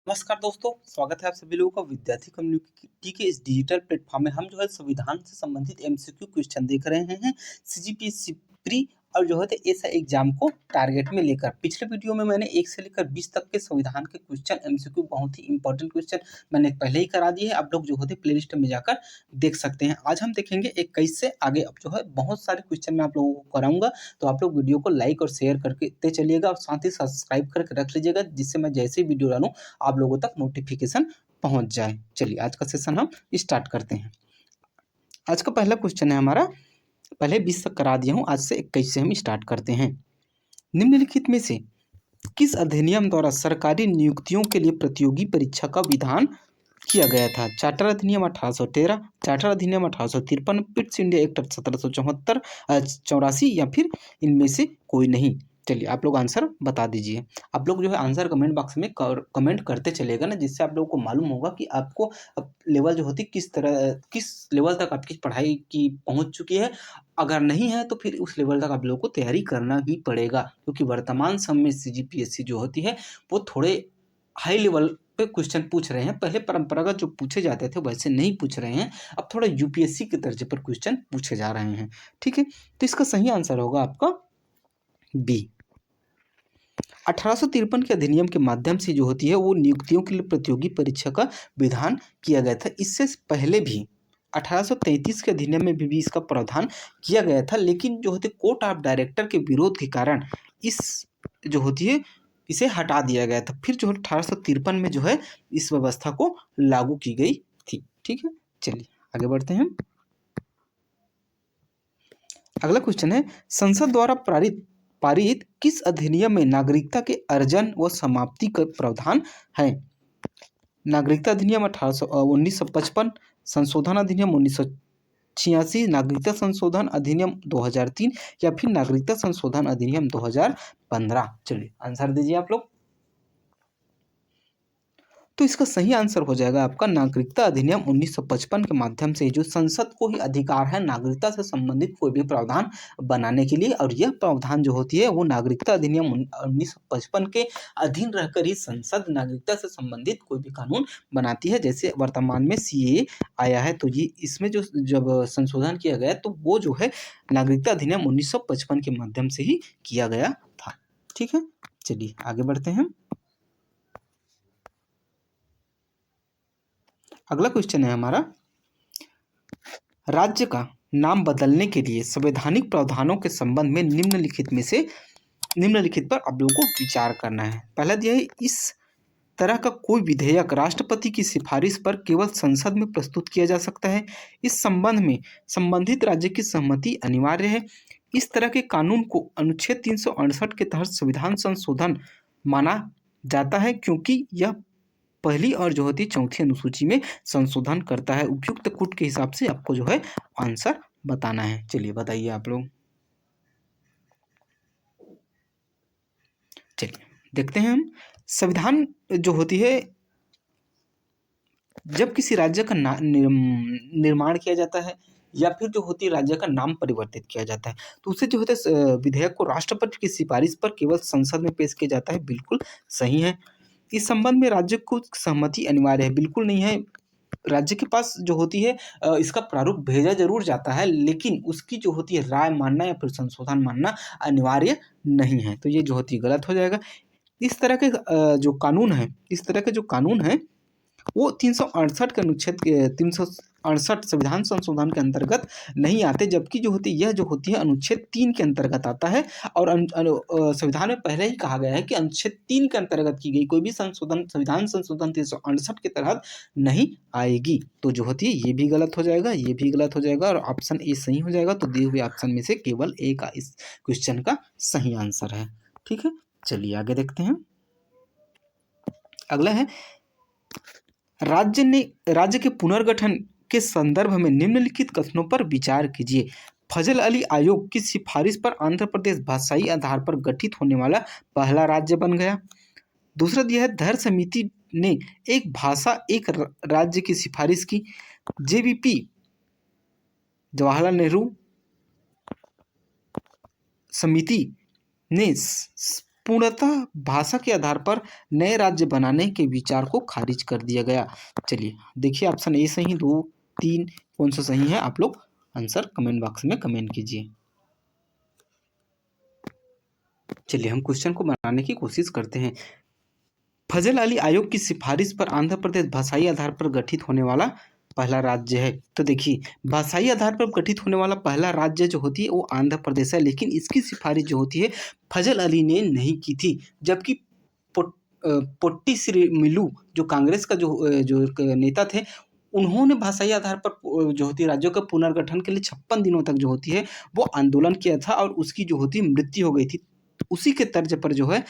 नमस्कार दोस्तों, स्वागत है आप सभी लोगों का विद्यार्थी कम्युनिटी के इस डिजिटल प्लेटफॉर्म में। हम जो है संविधान से संबंधित एमसीक्यू क्वेश्चन देख रहे हैं सीजीपीएससी प्री और जो है ऐसा एग्जाम को टारगेट में लेकर। पिछले वीडियो में मैंने 1 से लेकर 20 तक के संविधान के क्वेश्चन एमसीक्यू बहुत ही इंपॉर्टेंट क्वेश्चन मैंने पहले ही करा दिए हैं। आप लोग जो होते प्लेलिस्ट में जाकर देख सकते हैं। आज हम देखेंगे 21 से आगे। अब जो है बहुत सारे क्वेश्चन मैं आप लोगों को कराऊंगा, तो आप लोग वीडियो को लाइक और शेयर करके चलिएगा और साथ ही सब्सक्राइब करके रख लीजिएगा, जिससे मैं जैसे ही वीडियो डालूं आप लोगों तक नोटिफिकेशन पहुंच जाए। चलिए आज का सेशन हम स्टार्ट करते हैं। आज का पहला क्वेश्चन है हमारा, पहले 20 तक करा दिया हूं, आज से 21 से हम स्टार्ट करते हैं। निम्नलिखित में से किस अधिनियम द्वारा सरकारी नियुक्तियों के लिए प्रतियोगी परीक्षा का विधान किया गया था? चार्टर अधिनियम 1813, चार्टर अधिनियम 1853, पिट्स इंडिया एक्ट 1774, 84 या फिर इनमें से कोई नहीं। चलिए आप लोग आंसर बता दीजिए। आप लोग जो है आंसर कमेंट बॉक्स में कमेंट करते चलेगा ना, जिससे आप लोगों को मालूम होगा कि आपको लेवल जो होती किस लेवल तक आपकी पढ़ाई की पहुंच चुकी है। अगर नहीं है तो फिर उस लेवल तक आप लोगों को तैयारी करना ही पड़ेगा, क्योंकि वर्तमान समय में सीजीपीएससी जो होती है वो थोड़े हाई लेवल पे क्वेश्चन पूछ रहे हैं। पहले परंपरागत जो पूछे जाते थे वैसे नहीं पूछ रहे हैं, अब थोड़ा यूपीएससी के दर्जे पर क्वेश्चन पूछे जा रहे हैं। ठीक है, तो इसका सही आंसर होगा आपका बी। 1853 के अधिनियम के माध्यम से जो होती है वो नियुक्तियों के लिए प्रतियोगी परीक्षा का विधान किया गया था। इससे पहले भी 1833 के अधिनियम में भी इसका प्रावधान किया गया था, लेकिन जो होते कोर्ट ऑफ डायरेक्टर के विरोध के कारण इस जो होती है इसे हटा दिया गया था। फिर जो 1853 में जो है इस व्यवस्था को लागू की गई थी। ठीक है, चलिए आगे बढ़ते हैं। अगला क्वेश्चन है, संसद द्वारा पारित किस अधिनियम में नागरिकता के अर्जन व समाप्ति का प्रावधान है? नागरिकता अधिनियम 1955, संशोधन अधिनियम 1986, नागरिकता संशोधन अधिनियम 2003 या फिर नागरिकता संशोधन अधिनियम 2015। चलिए आंसर दीजिए आप लोग। तो इसका सही आंसर हो जाएगा आपका नागरिकता अधिनियम 1955 के माध्यम से जो संसद को ही अधिकार है नागरिकता से संबंधित कोई भी प्रावधान बनाने के लिए, और यह प्रावधान जो होती है वो नागरिकता अधिनियम 1955 के अधीन रहकर ही संसद नागरिकता से संबंधित कोई भी कानून बनाती है। जैसे वर्तमान में सीएए आया है, तो ये इसमें जो जब संशोधन किया गया तो वो जो है नागरिकता अधिनियम 1955 के माध्यम से ही किया गया था। ठीक है, चलिए आगे बढ़ते हैं। अगला क्वेश्चन है हमारा, राज्य का नाम बदलने के लिए संवैधानिक प्रावधानों के संबंध में निम्नलिखित पर आप लोगों को विचार करना है। पहला दिया है, इस तरह का कोई विधेयक राष्ट्रपति की सिफारिश पर केवल संसद में प्रस्तुत किया जा सकता है। इस संबंध में संबंधित राज्य की सहमति अनिवार्य है। इस तरह के कानून को अनुच्छेद 368 के तहत संविधान संशोधन माना जाता है, क्योंकि यह पहली और जो होती है चौथी अनुसूची में संशोधन करता है। उपयुक्त कूट के हिसाब से आपको जो है आंसर बताना है। चलिए बताइए आप लोग। चलिए देखते हैं हम। संविधान जो होती है जब किसी राज्य का निर्माण किया जाता है या फिर जो होती है राज्य का नाम परिवर्तित किया जाता है, तो उसे जो होता है विधेयक को राष्ट्रपति की सिफारिश पर केवल संसद में पेश किया जाता है। बिल्कुल सही है। इस संबंध में राज्य को सहमति अनिवार्य है, बिल्कुल नहीं है। राज्य के पास जो होती है इसका प्रारूप भेजा जरूर जाता है, लेकिन उसकी जो होती है राय मानना या फिर संशोधन मानना अनिवार्य नहीं है। तो ये जो होती है गलत हो जाएगा। इस तरह के जो कानून है वो 368 के अनुच्छेद के 368 संविधान संशोधन के अंतर्गत नहीं आते, जबकि जो होती यह जो होती है अनुच्छेद 3 के अंतर्गत आता है। और संविधान में पहले ही कहा गया है कि अनुच्छेद 3 के अंतर्गत की गई कोई भी संशोधन संविधान संशोधन 368 के तहत नहीं आएगी। तो जो होती है ये भी गलत हो जाएगा, ये भी गलत हो जाएगा, और ऑप्शन ए सही हो जाएगा। तो दिए हुए ऑप्शन में से केवल ए का इस क्वेश्चन का सही आंसर है। ठीक है, चलिए आगे देखते हैं। अगला है, राज्य के पुनर्गठन के संदर्भ में निम्नलिखित कथनों पर विचार कीजिए। फजल अली आयोग की सिफारिश पर आंध्र प्रदेश भाषाई आधार पर गठित होने वाला पहला राज्य बन गया। दूसरा दिया है, धर समिति ने एक भाषा एक राज्य की सिफारिश की। जेवीपी जवाहरलाल नेहरू समिति ने पूर्णतः भाषा के आधार पर नए राज्य बनाने के विचार को खारिज कर दिया गया। चलिए देखिए ऑप्शन ए सही, 2, 3 कौन सा सही है, आप लोग आंसर कमेंट बॉक्स में कमेंट कीजिए। चलिए हम क्वेश्चन को बनाने की कोशिश करते हैं। फजल अली आयोग की सिफारिश पर आंध्र प्रदेश भाषाई आधार पर गठित होने वाला पहला राज्य है। तो देखिए भाषाई आधार पर गठित होने वाला पहला राज्य जो होती है वो आंध्र प्रदेश है, लेकिन इसकी सिफारिश जो होती है फजल अली ने नहीं की थी, जबकि पोट्टी श्रीमिलू जो कांग्रेस का जो एक नेता थे, उन्होंने भाषाई आधार पर जो होती है राज्यों के पुनर्गठन के लिए 56 दिनों तक जो होती है वो आंदोलन किया था और उसकी जो होती मृत्यु हो गई थी। उसी के तर्ज पर जो है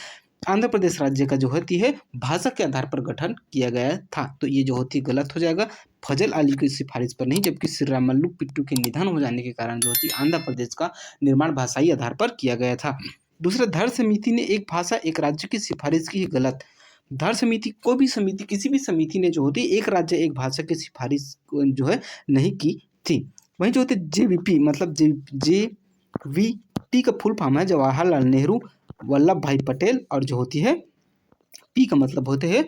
आंध्र प्रदेश राज्य का जो होती है भाषा के आधार पर गठन किया गया था। तो ये जो होती है गलत हो जाएगा, फजल अली की सिफारिश पर नहीं, जबकि श्रीरामल्लू पिट्टू के निधन हो जाने के कारण जो होती है आंध्र प्रदेश का निर्माण भाषाई आधार पर किया गया था। दूसरा, धर समिति ने एक भाषा एक राज्य की सिफारिश की, गलत। धर समिति कोई भी समिति, किसी भी समिति ने जो होती है एक राज्य एक भाषा की सिफारिश जो है नहीं की थी। वहीं जो होती है JVP मतलब JVP का फुल फॉर्म है जवाहरलाल नेहरू वल्लभ भाई पटेल, और जो होती है पी का मतलब होते हैं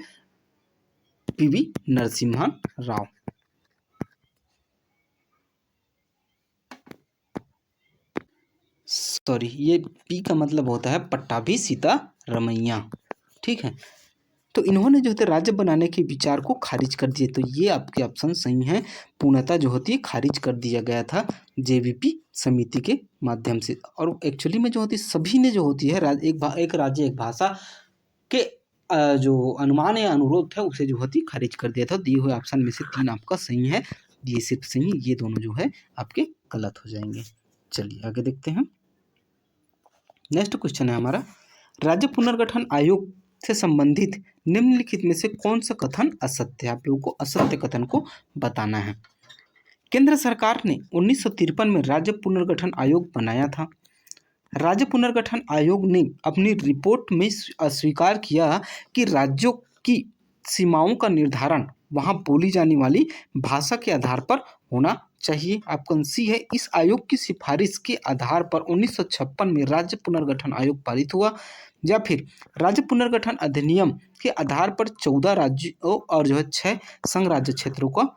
PV नरसिम्हा राव। सॉरी, ये पी का मतलब होता है पट्टाभी सीतारमैया, ठीक है। तो इन्होंने जो होते राज्य बनाने के विचार को खारिज कर दिए। तो ये आपके ऑप्शन सही है, पूर्णतः जो होती है खारिज कर दिया गया था JVP समिति के माध्यम से। और एक्चुअली में जो होती है सभी ने जो होती है एक राज्य एक भाषा के जो अनुमान या अनुरोध है उसे जो होती खारिज कर दिया था। दिए हुए ऑप्शन में से 3 आपका सही है, ये सिर्फ सही, ये दोनों जो है आपके गलत हो जाएंगे। चलिए आगे देखते हैं। नेक्स्ट क्वेश्चन है हमारा, राज्य पुनर्गठन आयोग से संबंधित निम्नलिखित में से कौन सा कथन असत्य है। आप लोगों को असत्य कथन को बताना है। केंद्र सरकार ने 1953 में राज्य पुनर्गठन आयोग बनाया था। राज्य पुनर्गठन आयोग ने अपनी रिपोर्ट में अस्वीकार किया कि राज्यों की सीमाओं का निर्धारण वहां बोली जाने वाली भाषा के आधार पर होना चाहिए। ऑप्शन सी है, इस आयोग की सिफारिश के आधार पर 1956 में राज्य पुनर्गठन आयोग पारित हुआ। या फिर राज्य पुनर्गठन अधिनियम के आधार पर 14 राज्यों और जो है 6 संघ राज्य क्षेत्रों को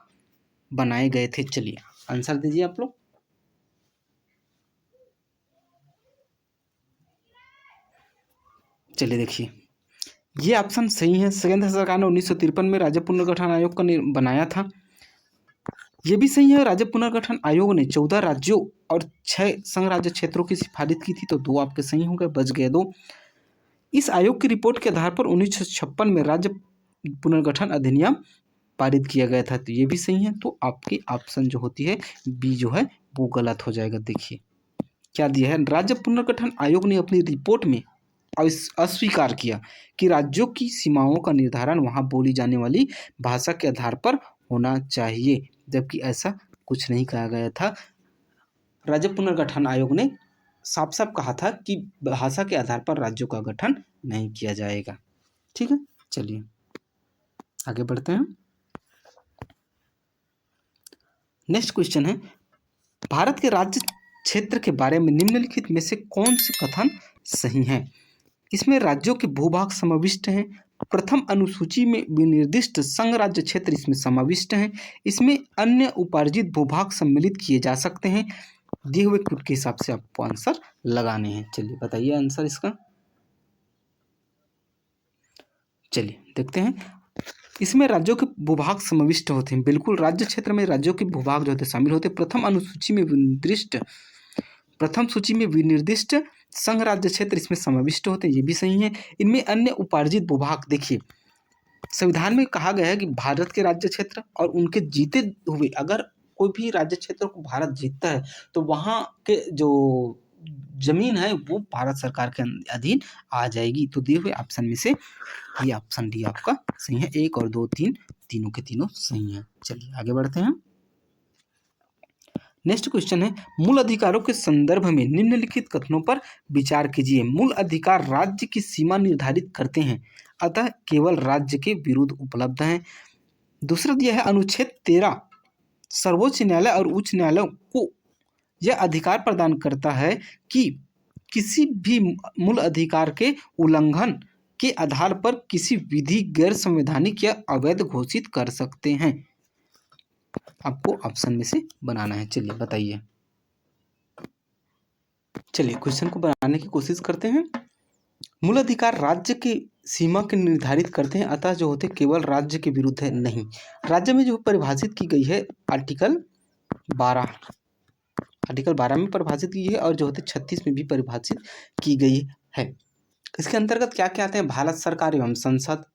बनाए गए थे। चलिए आंसर दीजिए आप लोग। चलिए देखिए ये ऑप्शन सही है, केंद्र सरकार ने 1953 में राज्य पुनर्गठन आयोग का बनाया था। ये भी सही है, राज्य पुनर्गठन आयोग ने 14 राज्यों और 6 संघ राज्य क्षेत्रों की सिफारिश की थी। तो 2 आपके सही हो गए, बच गए 2। इस आयोग की रिपोर्ट के आधार पर 1956 में राज्य पुनर्गठन अधिनियम पारित किया गया था। तो ये भी सही है। तो आपकी ऑप्शन जो होती है बी जो है वो गलत हो जाएगा। देखिए क्या दिया है, राज्य पुनर्गठन आयोग ने अपनी रिपोर्ट में अस्वीकार किया कि राज्यों की सीमाओं का निर्धारण वहां बोली जाने वाली भाषा के आधार पर होना चाहिए, जबकि ऐसा कुछ नहीं कहा गया था। राज्य पुनर्गठन आयोग ने साफ साफ कहा था कि भाषा के आधार पर राज्यों का गठन नहीं किया जाएगा। ठीक है, चलिए आगे बढ़ते हैं। नेक्स्ट क्वेश्चन है, भारत के राज्य क्षेत्र के बारे में निम्नलिखित में से कौन से कथन सही हैं। इसमें राज्यों के भूभाग समाविष्ट हैं। प्रथम अनुसूची में विनिर्दिष्ट संघ राज्य क्षेत्र इसमें समाविष्ट हैं। इसमें अन्य उपार्जित भूभाग सम्मिलित किए जा सकते हैं। दिए हुए क्लिप के हिसाब से आपको आंसर लगाने हैं। चलिए बताइए आंसर इसका। चलिए देखते हैं। इसमें राज्यों के भूभाग समाविष्ट होते हैं। बिल्कुल, राज्य क्षेत्र में राज्यों के भूभाग जो होते हैं शामिल होते हैं। प्रथम सूची में विनिर्दिष्ट संघ राज्य क्षेत्र इसमें समाविष्ट होते हैं, ये भी सही है। इनमें अन्य उपार्जित भूभाग, देखिए संविधान में कहा गया है कि भारत के राज्य क्षेत्र और उनके जीते हुए अगर कोई भी राज्य क्षेत्र को भारत जीतता है तो वहाँ के जो जमीन है वो भारत सरकार के अधीन आ जाएगी। तो दिए हुए ऑप्शन में से ये ऑप्शन डी आपका सही है। 1 और 2 3 तीनों के तीनों सही हैं। चलिए आगे बढ़ते हैं। नेक्स्ट क्वेश्चन है, मूल अधिकारों के संदर्भ में निम्नलिखित कथनों पर विचार कीजिए। मूल अधिकार राज्य की सीमा निर्धारित करते हैं, अतः केवल राज्य के विरुद्ध उपलब्ध हैं। दूसरा दिया है, अनुच्छेद 13 सर्वोच्च न्यायालय और उच्च न्यायालय को यह अधिकार प्रदान करता है कि किसी भी मूल अधिकार के उल्लंघन के आधार पर किसी विधि गैर संवैधानिक या अवैध घोषित कर सकते हैं। आपको ऑप्शन में से बनाना है। चलिए बताइए। चलिए क्वेश्चन को बनाने की कोशिश करते हैं। मूल अधिकार राज्य की सीमा के निर्धारित करते हैं, अतः जो होते केवल राज्य के विरुद्ध है नहीं। राज्य में जो परिभाषित की गई है आर्टिकल 12 में परिभाषित की है और जो होते 36 में भी परिभाषित की गई है। इसके अंतर्गत क्या क्या आते हैं? भारत सरकार एवं संसद,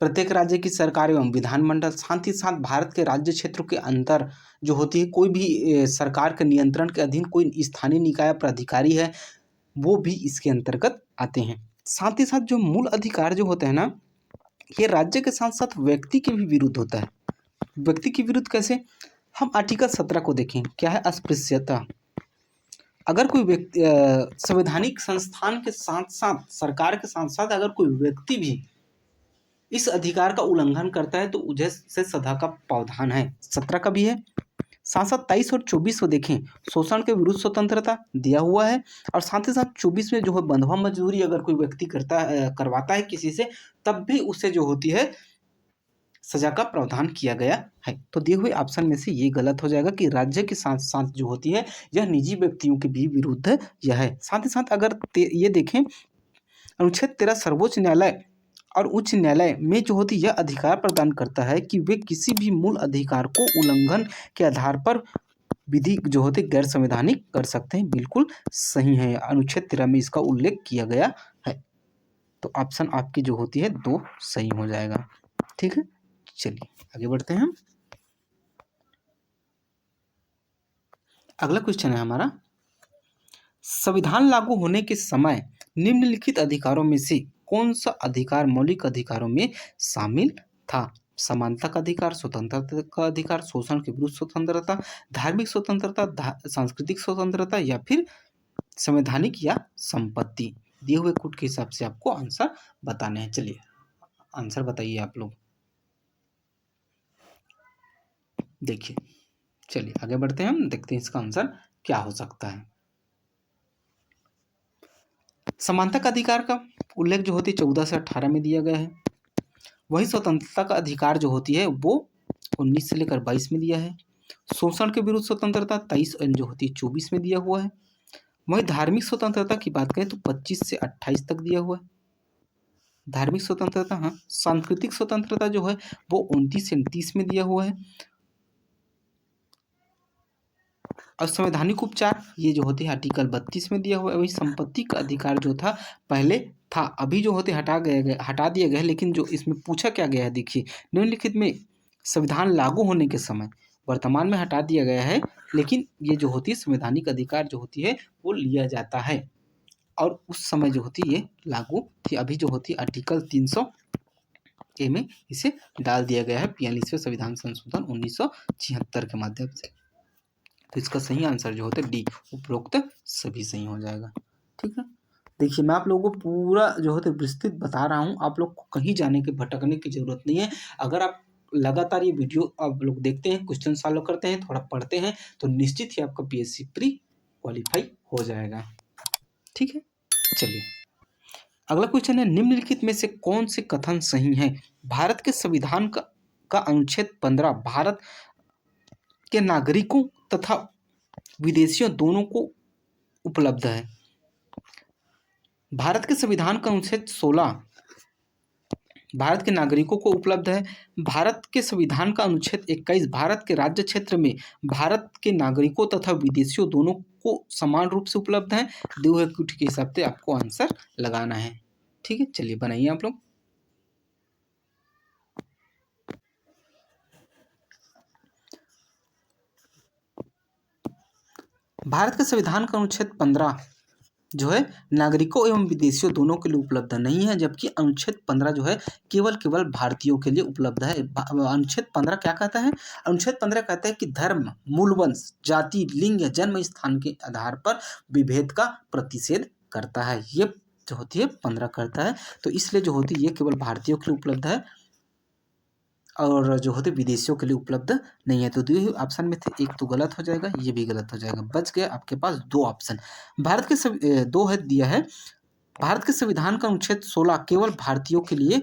प्रत्येक राज्य की सरकार एवं विधानमंडल, साथ ही साथ भारत के राज्य क्षेत्रों के अंतर जो होती है कोई भी सरकार के नियंत्रण के अधीन कोई स्थानीय निकाय प्राधिकारी है वो भी इसके अंतर्गत आते हैं। साथ ही साथ जो मूल अधिकार जो होते हैं ना, ये राज्य के साथ साथ व्यक्ति के भी विरुद्ध होता है। व्यक्ति के विरुद्ध कैसे? हम आर्टिकल 17 को देखें, क्या है? अस्पृश्यता। अगर कोई व्यक्ति संवैधानिक संस्थान के साथ साथ सरकार के साथ साथ अगर कोई व्यक्ति भी इस अधिकार का उल्लंघन करता है तो उसे सजा का प्रावधान है। 17 का भी है। साथ साथ 23 और 24 को देखें, शोषण के विरुद्ध स्वतंत्रता दिया हुआ है और साथ ही साथ 24 में जो है बंधुआ मजदूरी अगर कोई व्यक्ति करवाता है किसी से, तब भी उसे जो होती है सजा का प्रावधान किया गया है। तो दिए हुए ऑप्शन में से ये गलत हो जाएगा कि राज्य के साथ साथ जो होती है यह निजी व्यक्तियों के भी विरुद्ध यह है। साथ ही साथ अगर ये देखें, अनुच्छेद 13 सर्वोच्च न्यायालय और उच्च न्यायालय में जो होती यह अधिकार प्रदान करता है कि वे किसी भी मूल अधिकार को उल्लंघन के आधार पर विधि जो होती गैर संवैधानिक कर सकते हैं। बिल्कुल सही है, अनुच्छेद 13 में इसका उल्लेख किया गया है। तो ऑप्शन आपकी जो होती है 2 सही हो जाएगा। ठीक है, चलिए आगे बढ़ते हैं। अगला क्वेश्चन है हमारा, संविधान लागू होने के समय निम्नलिखित अधिकारों में से कौन सा अधिकार मौलिक अधिकारों में शामिल था? समानता का अधिकार, स्वतंत्रता का अधिकार, शोषण के विरुद्ध स्वतंत्रता, धार्मिक स्वतंत्रता, सांस्कृतिक स्वतंत्रता या फिर संवैधानिक या संपत्ति। दिए हुए कोड के हिसाब से आपको आंसर बताने हैं। चलिए आंसर बताइए आप लोग। देखिए चलिए आगे बढ़ते हैं, हम देखते हैं इसका आंसर क्या हो सकता है। समानता का अधिकार का उल्लेख जो होती है 14 से 18 में दिया गया है। वही स्वतंत्रता का अधिकार जो होती है वो 19 से लेकर 22 में दिया है। शोषण के विरुद्ध स्वतंत्रता 23 जो होती है 24 में दिया हुआ है। वही धार्मिक स्वतंत्रता की बात करें तो 25 से 28 तक दिया हुआ है धार्मिक स्वतंत्रता। हाँ, सांस्कृतिक स्वतंत्रता जो है वो 29 से 30 में दिया हुआ है। और संवैधानिक उपचार ये जो होते हैं आर्टिकल 32 में दिया हुआ है। वही संपत्ति का अधिकार जो था पहले था, अभी जो होते हटा दिया गया है। लेकिन जो इसमें पूछा क्या गया है, देखिए निम्नलिखित में संविधान लागू होने के समय, वर्तमान में हटा दिया गया है, लेकिन ये जो होती है संवैधानिक अधिकार जो होती है वो लिया जाता है और उस समय जो होती है ये लागू थी। अभी जो होती है आर्टिकल 300A में इसे डाल दिया गया है 42वें संविधान संशोधन 1976 के माध्यम से। तो इसका सही आंसर जो होता है डी, उपरोक्त सभी सही हो जाएगा। ठीक है, देखिए मैं आप लोगों को पूरा जो होता है विस्तृत बता रहा हूँ, आप लोग को कहीं जाने के भटकने की जरूरत नहीं है। अगर आप लगातार ये वीडियो आप लोग देखते हैं, क्वेश्चन सॉल्व करते हैं, थोड़ा पढ़ते हैं, तो निश्चित ही आपका PSC प्री क्वालिफाई हो जाएगा। ठीक है, चलिए अगला क्वेश्चन है, निम्नलिखित में से कौन से कथन सही है? भारत के संविधान का अनुच्छेद 15 भारत के नागरिकों तथा विदेशियों दोनों को उपलब्ध है। भारत के संविधान का अनुच्छेद 16 भारत के नागरिकों को उपलब्ध है। भारत के संविधान का अनुच्छेद 21 भारत के राज्य क्षेत्र में भारत के नागरिकों तथा विदेशियों दोनों को समान रूप से उपलब्ध है। दिए हुए कोड के हिसाब से आपको आंसर लगाना है। ठीक है, चलिए बनाइए आप लोग। भारत के संविधान का अनुच्छेद 15 जो है नागरिकों एवं विदेशियों दोनों के लिए उपलब्ध नहीं है, जबकि अनुच्छेद 15 जो है केवल भारतीयों के लिए उपलब्ध है। अनुच्छेद 15 क्या कहता है? अनुच्छेद 15 कहता है कि धर्म, मूल वंश, जाति, लिंग या जन्म स्थान के आधार पर विभेद का प्रतिषेध करता है। ये जो होती है 15 करता है, तो इसलिए जो होती है ये केवल भारतीयों के लिए उपलब्ध है। और जो होते विदेशियों के लिए उपलब्ध नहीं है। तो दो ही ऑप्शन में थे, एक तो गलत हो जाएगा, ये भी गलत हो जाएगा। बच गया आपके पास दो ऑप्शन। भारत के दो है दिया है। भारत के संविधान का अनुच्छेद 16 केवल भारतीयों के लिए,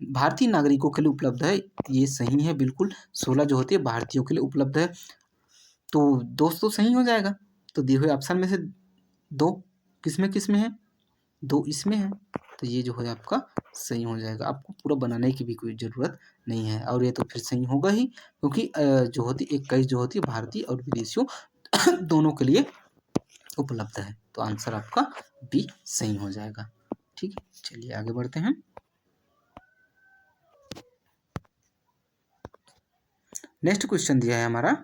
भारतीय नागरिकों के लिए उपलब्ध है। ये सही है बिल्कुल। 16 जो होती है भारतीयों के लिए उपलब्ध है। तो दोस्तों सही हो जाएगा। तो दिए हुए ऑप्शन में से दो किस में है, दो इसमें है। तो ये जो है आपका सही हो जाएगा। आपको पूरा बनाने की भी कोई ज़रूरत नहीं है। और ये तो फिर सही होगा ही, क्योंकि जो होती 21 जो होती है भारतीय और विदेशियों दोनों के लिए उपलब्ध है। तो आंसर आपका बी सही हो जाएगा। ठीक है, चलिए आगे बढ़ते हैं। नेक्स्ट क्वेश्चन दिया है हमारा,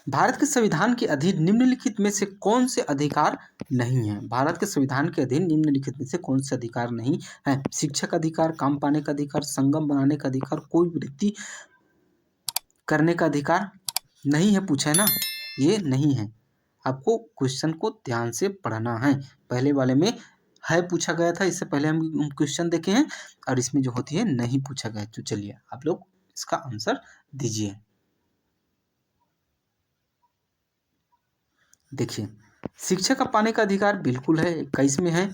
भारत के संविधान के अधीन निम्नलिखित में से कौन से अधिकार नहीं है। भारत के संविधान के अधीन निम्नलिखित में से कौन से अधिकार नहीं है। शिक्षक अधिकार, काम पाने का अधिकार, संगम बनाने का अधिकार, कोई वृत्ति करने का अधिकार नहीं है। पूछा है ना, ये नहीं है। आपको क्वेश्चन को ध्यान से पढ़ना है। पहले वाले में है पूछा गया था, इससे पहले हम क्वेश्चन देखे हैं, और इसमें जो होती है नहीं पूछा गया। तो चलिए आप लोग इसका आंसर दीजिए। देखिए, शिक्षा का पाने का अधिकार बिल्कुल है, 21 में है।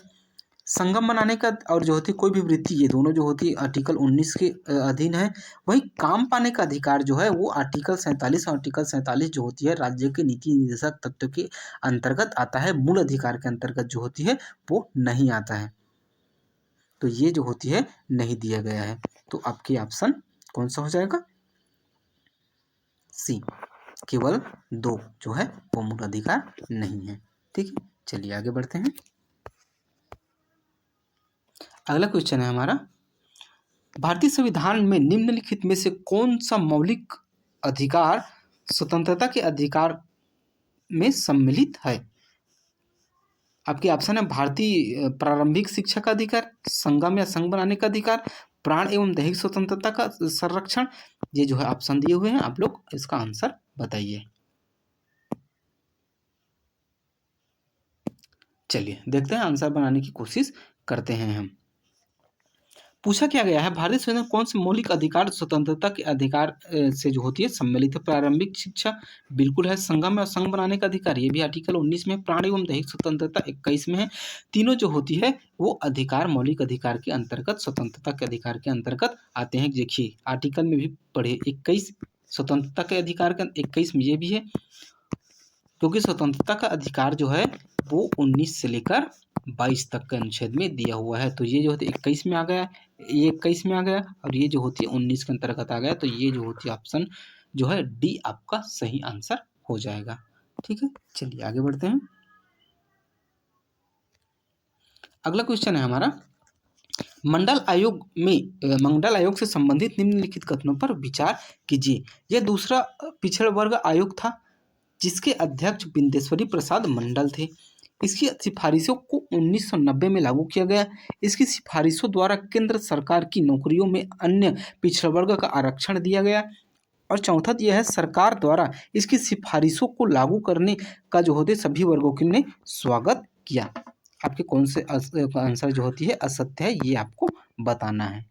संगम बनाने का और जो होती है कोई भी वृत्ति, ये दोनों जो होती है आर्टिकल 19 के अधीन है। वही काम पाने का अधिकार जो है वो आर्टिकल 47 और आर्टिकल 47 जो होती है राज्य के नीति निर्देशक तत्व के अंतर्गत आता है। मूल अधिकार के अंतर्गत जो होती है वो नहीं आता है। तो ये जो होती है नहीं दिया गया है। तो आपकी ऑप्शन कौन सा हो जाएगा, सी। केवल दो जो है वो मूल अधिकार नहीं है। ठीक है, चलिए आगे बढ़ते हैं। अगला क्वेश्चन है हमारा, भारतीय संविधान में निम्नलिखित में से कौन सा मौलिक अधिकार स्वतंत्रता के अधिकार में सम्मिलित है। आपके ऑप्शन है भारतीय प्रारंभिक शिक्षा का अधिकार, संगम या संघ बनाने का अधिकार, प्राण एवं दैहिक स्वतंत्रता का संरक्षण। ये जो है ऑप्शन दिए हुए हैं, आप लोग इसका आंसर बताइए। चलिए देखते हैं, आंसर बनाने की कोशिश करते हैं हम। पूछा क्या गया है, भारतीय संविधान कौन से मौलिक अधिकार स्वतंत्रता के अधिकार से जो होती है सम्मिलित है। प्रारंभिक शिक्षा बिल्कुल है। संगम और संघ बनाने का अधिकार, ये भी आर्टिकल 19 में। प्राण एवं दैहिक स्वतंत्रता 21 में है। तीनों जो होती है वो अधिकार मौलिक अधिकार के अंतर्गत, स्वतंत्रता के अधिकार के अंतर्गत आते हैं। देखिए आर्टिकल में भी पढ़े, 21 स्वतंत्रता के अधिकार का, 21 में ये भी है, क्योंकि स्वतंत्रता का अधिकार जो है वो 19 से लेकर 22 तक के अनुच्छेद में दिया हुआ है। तो ये जो होती है 21 में आ गया, ये 21 में आ गया, और ये जो होती है 19 के अंतर्गत आ गया। तो ये जो होती है ऑप्शन जो है डी आपका सही आंसर हो जाएगा। ठीक है, चलिए आगे बढ़ते हैं। अगला क्वेश्चन है हमारा, मंडल आयोग से संबंधित निम्नलिखित कथनों पर विचार कीजिए। यह दूसरा पिछड़ा वर्ग आयोग था जिसके अध्यक्ष बिंदेश्वरी प्रसाद मंडल थे। इसकी सिफारिशों को 1990 में लागू किया गया। इसकी सिफारिशों द्वारा केंद्र सरकार की नौकरियों में अन्य पिछड़ा वर्ग का आरक्षण दिया गया। और चौथा यह है, सरकार द्वारा इसकी सिफारिशों को लागू करने का जो होते सभी वर्गों के ने स्वागत किया। आपके कौन से आंसर जो होती है असत्य है, ये आपको बताना है।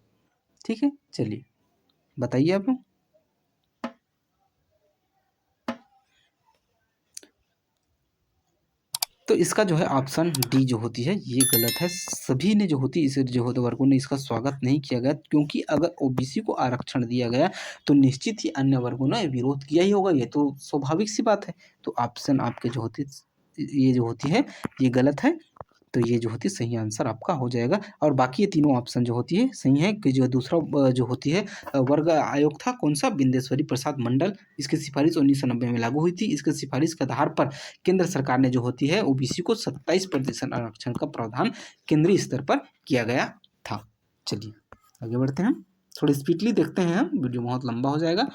ठीक है, चलिए बताइए आप लोग। तो इसका जो है ऑप्शन डी जो होती है ये गलत है। सभी ने जो होती इस जो होते वर्गों ने इसका स्वागत नहीं किया गया, क्योंकि अगर ओबीसी को आरक्षण दिया गया तो निश्चित ही अन्य वर्गों ने विरोध किया ही होगा। ये तो स्वाभाविक सी बात है। तो ऑप्शन आपके जो होती ये जो होती है ये गलत है। तो ये जो होती है सही आंसर आपका हो जाएगा। और बाकी ये तीनों ऑप्शन जो होती है सही है। कि जो दूसरा जो होती है वर्ग आयोग था कौन सा, बिंदेश्वरी प्रसाद मंडल, इसकी सिफारिश 1990 में लागू हुई थी। इसके सिफारिश के आधार पर केंद्र सरकार ने जो होती है ओबीसी को 27% आरक्षण का प्रावधान केंद्रीय स्तर पर किया गया था। चलिए आगे बढ़ते हैं, थोड़ी स्पीडली देखते हैं हम, वीडियो बहुत लंबा हो जाएगा।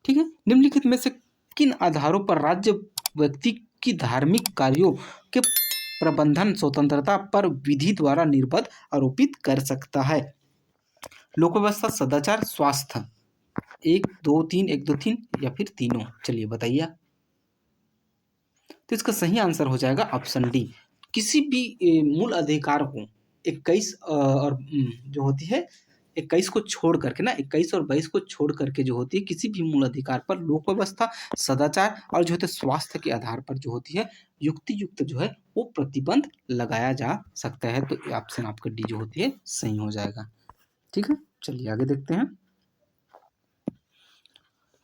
ठीक है, निम्नलिखित में से किन आधारों पर राज्य व्यक्ति की धार्मिक कार्यों के प्रबंधन स्वतंत्रता पर विधि द्वारा निर्बंध आरोपित कर सकता है। लोक व्यवस्था, सदाचार, स्वास्थ्य। 1 2 3, 1 2 3 या फिर तीनों, चलिए बताइए। तो इसका सही आंसर हो जाएगा ऑप्शन डी। किसी भी मूल अधिकार को 21 और जो होती है 21 को छोड़ करके ना 21 और 22 को छोड़ करके जो होती है किसी भी मूल अधिकार पर लोक व्यवस्था, सदाचार और जो होता है स्वास्थ्य के आधार पर जो होती है युक्ति युक्त जो है वो प्रतिबंध लगाया जा सकता है। तो ऑप्शन आपका डी जो होती है सही हो जाएगा। ठीक है, चलिए आगे देखते हैं।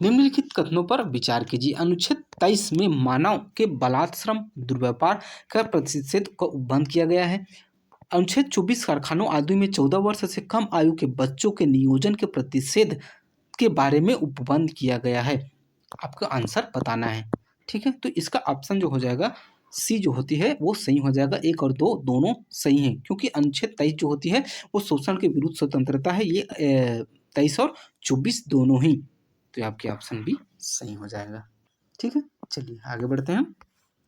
निम्नलिखित कथनों पर विचार कीजिए। अनुच्छेद 23 में मानव के बलात्श्रम दुर्व्यापार का प्रतिषेध को बंद किया गया है। अनुच्छेद 24 कारखानों आदि में 14 वर्ष से कम आयु के बच्चों के नियोजन के प्रतिषेध के बारे में उपबंध किया गया है। आपका आंसर बताना है। ठीक है, तो इसका ऑप्शन जो हो जाएगा सी जो होती है वो सही हो जाएगा। 1 और 2 दोनों सही हैं, क्योंकि अनुच्छेद 23 जो होती है वो शोषण के विरुद्ध स्वतंत्रता है। ये 23 और 24 दोनों ही, तो आपके ऑप्शन भी सही हो जाएगा। ठीक है, चलिए आगे बढ़ते हैं।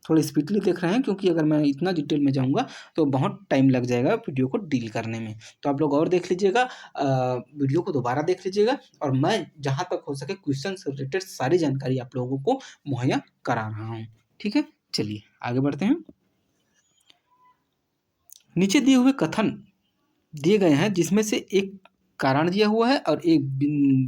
थोड़ा स्पीडली देख रहे हैं, क्योंकि अगर मैं इतना डिटेल में जाऊंगा तो बहुत टाइम लग जाएगा वीडियो को डील करने में। तो आप लोग और देख लीजिएगा, वीडियो को दोबारा देख लीजिएगा, और मैं जहाँ तक हो सके क्वेश्चन से रिलेटेड सारी जानकारी आप लोगों को मुहैया करा रहा हूँ। ठीक है, चलिए आगे बढ़ते हैं। नीचे दिए हुए कथन दिए गए हैं, जिसमें से एक कारण दिया हुआ है और एक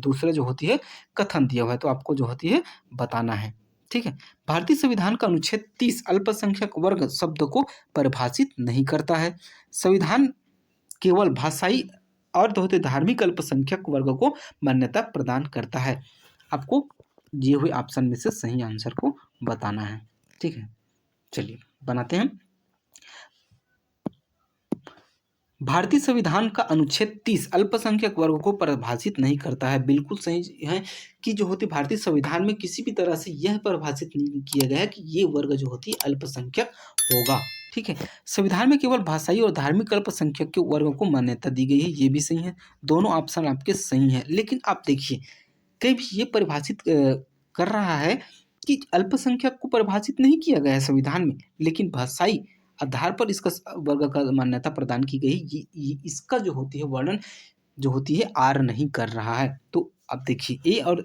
दूसरा जो होती है कथन दिया हुआ है, तो आपको जो होती है बताना है। ठीक है, भारतीय संविधान का अनुच्छेद 30 अल्पसंख्यक वर्ग शब्द को परिभाषित नहीं करता है। संविधान केवल भाषाई और जो होते धार्मिक अल्पसंख्यक वर्ग को मान्यता प्रदान करता है। आपको दिए हुए ऑप्शन में से सही आंसर को बताना है। ठीक है, चलिए बनाते हैं। भारतीय संविधान का अनुच्छेद 30 अल्पसंख्यक वर्ग को परिभाषित नहीं करता है। बिल्कुल सही है कि जो होती भारतीय संविधान में किसी भी तरह से यह परिभाषित नहीं किया गया है कि ये वर्ग जो होती है अल्पसंख्यक होगा। ठीक है, संविधान में केवल भाषाई और धार्मिक अल्पसंख्यक के वर्ग को मान्यता दी गई है, ये भी सही है। दोनों ऑप्शन आपके सही हैं, लेकिन आप देखिए कहीं भी ये परिभाषित कर रहा है कि अल्पसंख्यक को परिभाषित नहीं किया गया है संविधान में, लेकिन भाषाई आधार पर इसका वर्ग का मान्यता प्रदान की गई। ये इसका जो होती है वर्णन जो होती है आर नहीं कर रहा है। तो अब देखिए ए और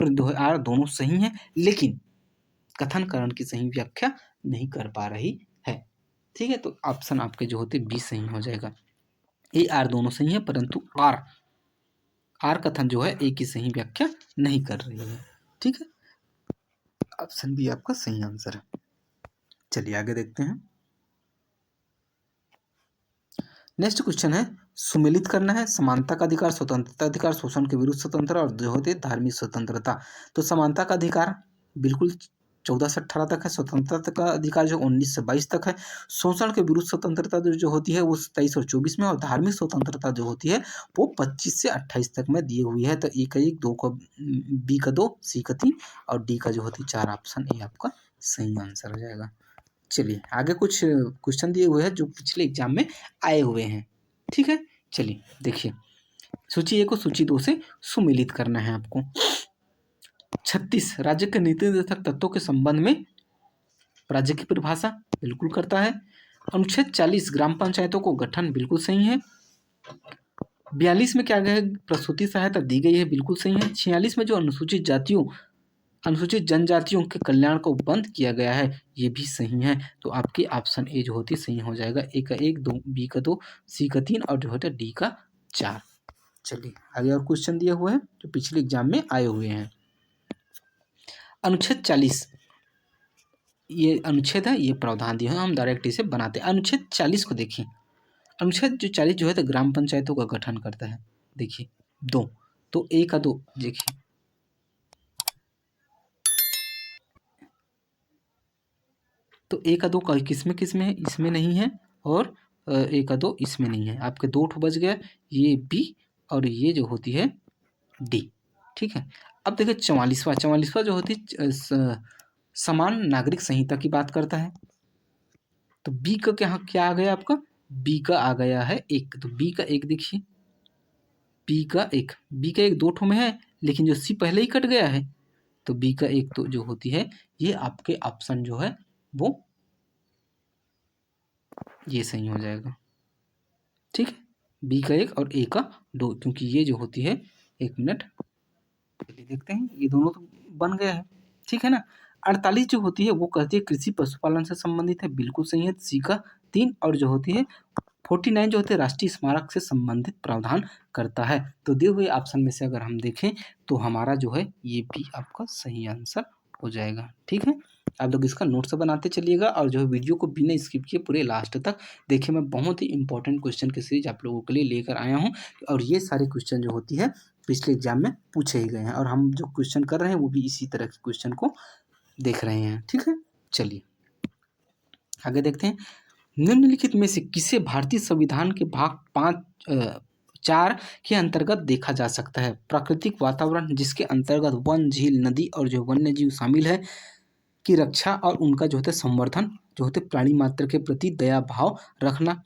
दो आर दोनों सही हैं, लेकिन कथन करण की सही व्याख्या नहीं कर पा रही है। ठीक है, तो ऑप्शन आपके जो होते बी सही हो जाएगा। ए आर दोनों सही है, परंतु आर कथन जो है ए की सही व्याख्या नहीं कर रही है। ठीक है, ऑप्शन बी आपका सही आंसर है। चलिए आगे देखते हैं। नेक्स्ट क्वेश्चन है, सुमेलित करना है। समानता का अधिकार, स्वतंत्रता अधिकार, शोषण के विरुद्ध स्वतंत्रता और जो होते धार्मिक स्वतंत्रता। तो समानता का अधिकार बिल्कुल 14 से 18 तक है। स्वतंत्रता का अधिकार जो 19 से 22 तक है। शोषण के विरुद्ध स्वतंत्रता जो होती है वो 23 और 24 में, और धार्मिक स्वतंत्रता जो होती है वो 25 से 28 तक में दी हुई है। तो ए का 1, 2 का बी का 2, सी का 3 और डी का जो होती है 4। ऑप्शन ए आपका सही आंसर हो जाएगा। चलिए आगे कुछ क्वेश्चन दिए हुए हैं जो पिछले एग्जाम में आए हुए हैं। ठीक है, चलिए देखिए। सूची 1 को सूची 2 से सुमेलित करना है आपको। 36 राज्य के नीति निर्देशक तत्वों के संबंध में राज्य की परिभाषा बिल्कुल करता है। अनुच्छेद 40 ग्राम पंचायतों को गठन बिल्कुल सही है। 42 में क्या गया है, प्रसूति सहायता दी गई है, बिल्कुल सही है। 46 में जो अनुसूचित जनजातियों के कल्याण को बंद किया गया है, ये भी सही है। तो आपकी ऑप्शन ए जो होती है सही हो जाएगा। ए का 1, 2, बी का 2, सी का 3 और जो होता है डी का 4। चलिए आगे और क्वेश्चन दिया हुआ है जो पिछले एग्जाम में आए हुए हैं। अनुच्छेद 40 ये अनुच्छेद है, ये प्रावधान दिए हैं, हम डायरेक्ट इसे बनाते हैं। अनुच्छेद 40 को देखिए। अनुच्छेद जो 40 जो है तो ग्राम पंचायतों का गठन करता है। देखिए 2, तो ए का 2 देखिए, तो ए का 2 किसमें है, इसमें नहीं है, और ए का 2 इसमें नहीं है। आपके 2 ठो बच गया, ये बी और ये जो होती है डी। ठीक है, अब देखिए 44वां जो होती है समान नागरिक संहिता की बात करता है। तो बी का क्या आ गया आपका, बी का आ गया है 1। तो बी का 1 देखिए, बी का 1 2 ठो में है, लेकिन जो सी पहले ही कट गया है, तो बी का 1 तो जो होती है ये आपके ऑप्शन जो है वो ये सही हो जाएगा। ठीक है, बी का 1 और ए का 2, क्योंकि ये जो होती है 1 मिनट चलिए देखते हैं, ये दोनों तो बन गया है। ठीक है ना। 48 जो होती है वो कहती है कृषि पशुपालन से संबंधित है, बिल्कुल सही है, सी का 3 और जो होती है 49 जो होते हैं राष्ट्रीय स्मारक से संबंधित प्रावधान करता है। तो दिए हुए ऑप्शन में से अगर हम देखें तो हमारा जो है ये भी आपका सही आंसर हो जाएगा। ठीक है, आप लोग इसका नोट्स बनाते चलिएगा और जो है वीडियो को बिना स्किप किए पूरे लास्ट तक देखिए। मैं बहुत ही इंपॉर्टेंट क्वेश्चन की सीरीज आप लोगों के लिए लेकर आया हूँ और ये सारे क्वेश्चन जो होती है पिछले एग्जाम में पूछे ही गए हैं और हम जो क्वेश्चन कर रहे हैं वो भी इसी तरह के क्वेश्चन को देख रहे हैं। ठीक है, चलिए आगे देखते हैं। निम्नलिखित में से किसे भारतीय संविधान के भाग 4 के अंतर्गत देखा जा सकता है? प्राकृतिक वातावरण जिसके अंतर्गत वन, झील, नदी और जो वन्य जीव शामिल है की रक्षा और उनका जो होता है संवर्धन, जो होते प्राणी मात्र के प्रति दया भाव रखना।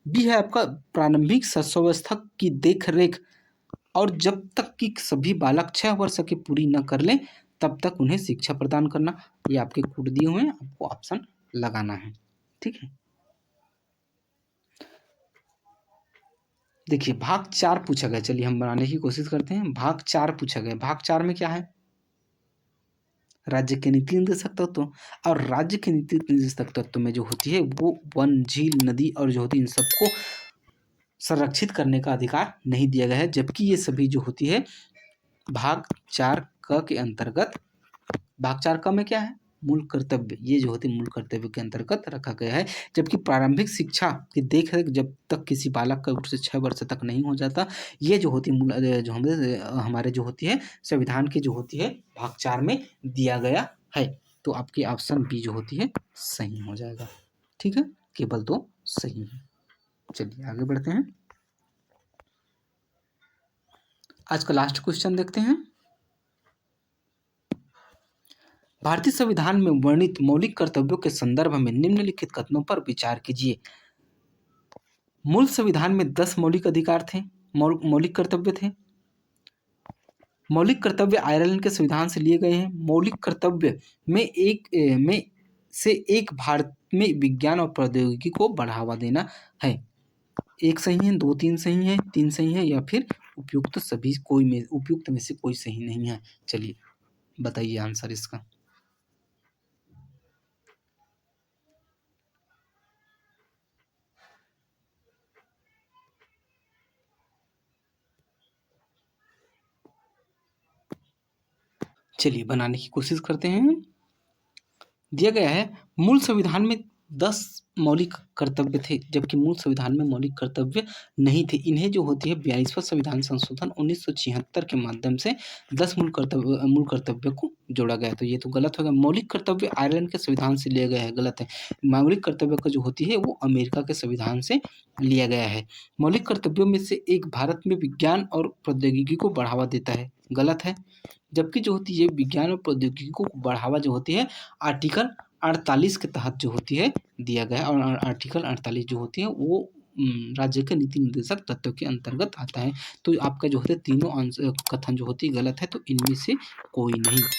भी है आपका प्रारंभिक शस्त्रावस्था की देख रेख और जब तक कि सभी बालक 6 वर्ष की पूरी न कर लें तब तक उन्हें शिक्षा प्रदान करना। ये आपके कोड दिए हुए हैं, आपको ऑप्शन लगाना है। ठीक है, देखिए भाग 4 पूछा गया, चलिए हम बनाने की कोशिश करते हैं। भाग 4 पूछा गया, भाग 4 में क्या है? राज्य के नीति निर्देशक तत्व और राज्य के नीति निर्देशक तत्व में जो होती है वो वन, झील, नदी और जो होती है इन सबको संरक्षित करने का अधिकार नहीं दिया गया है, जबकि ये सभी जो होती है भाग 4 क के अंतर्गत, भाग 4 क में क्या है? मूल कर्तव्य, ये जो होती है मूल कर्तव्य के अंतर्गत रखा गया है। जबकि प्रारंभिक शिक्षा की देख रेख जब तक किसी बालक का उम्र से 6 वर्ष तक नहीं हो जाता, ये जो होती है मूल जो हमारे जो होती है संविधान की जो होती है भाग 4 में दिया गया है। तो आपकी ऑप्शन बी जो होती है सही हो जाएगा। ठीक है, केवल 2 सही है। चलिए आगे बढ़ते हैं। आज का लास्ट क्वेश्चन देखते हैं। भारतीय संविधान में वर्णित मौलिक कर्तव्यों के संदर्भ में निम्नलिखित कथनों पर विचार कीजिए। मूल संविधान में 10 मौलिक अधिकार थे, मौलिक कर्तव्य थे। मौलिक कर्तव्य आयरलैंड के संविधान से लिए गए हैं। मौलिक कर्तव्य में से एक भारत में विज्ञान और प्रौद्योगिकी को बढ़ावा देना है। एक सही है, 2 3 सही है, 3 सही है या फिर उपयुक्त उपयुक्त में से कोई सही नहीं है। चलिए बताइए आंसर इसका। चलिए बनाने की कोशिश करते हैं। दिया गया है मूल संविधान में 10 मौलिक कर्तव्य थे, जबकि मूल संविधान में मौलिक कर्तव्य नहीं थे। इन्हें जो होती है 42वां संविधान संशोधन 1976 के माध्यम से 10 मूल कर्तव्य को जोड़ा गया। तो ये तो गलत हो गया। मौलिक कर्तव्य आयरलैंड के संविधान से लिया गया है, गलत है। मौलिक कर्तव्य का जो होती है वो अमेरिका के संविधान से लिया गया है। मौलिक कर्तव्यों में से एक भारत में विज्ञान और प्रौद्योगिकी को बढ़ावा देता है, गलत है। जबकि जो होती है विज्ञान और प्रौद्योगिकी को बढ़ावा जो होती है आर्टिकल 48 के तहत जो होती है दिया गया है और आर्टिकल 48 जो होती है वो राज्य के नीति निर्देशक तत्व के अंतर्गत आता है। तो आपका जो होता है तीनों कथन जो होती है गलत है, तो इनमें से कोई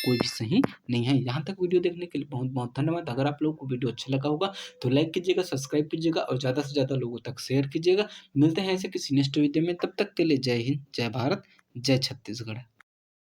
भी सही नहीं है। यहाँ तक वीडियो देखने के लिए बहुत बहुत धन्यवाद। अगर आप लोगों को वीडियो अच्छा लगा होगा तो लाइक कीजिएगा, सब्सक्राइब कीजिएगा और ज़्यादा से ज़्यादा लोगों तक शेयर कीजिएगा। मिलते हैं ऐसे किसी नेक्स्ट वीडियो में, तब तक के लिए जय हिंद, जय भारत, जय छत्तीसगढ़।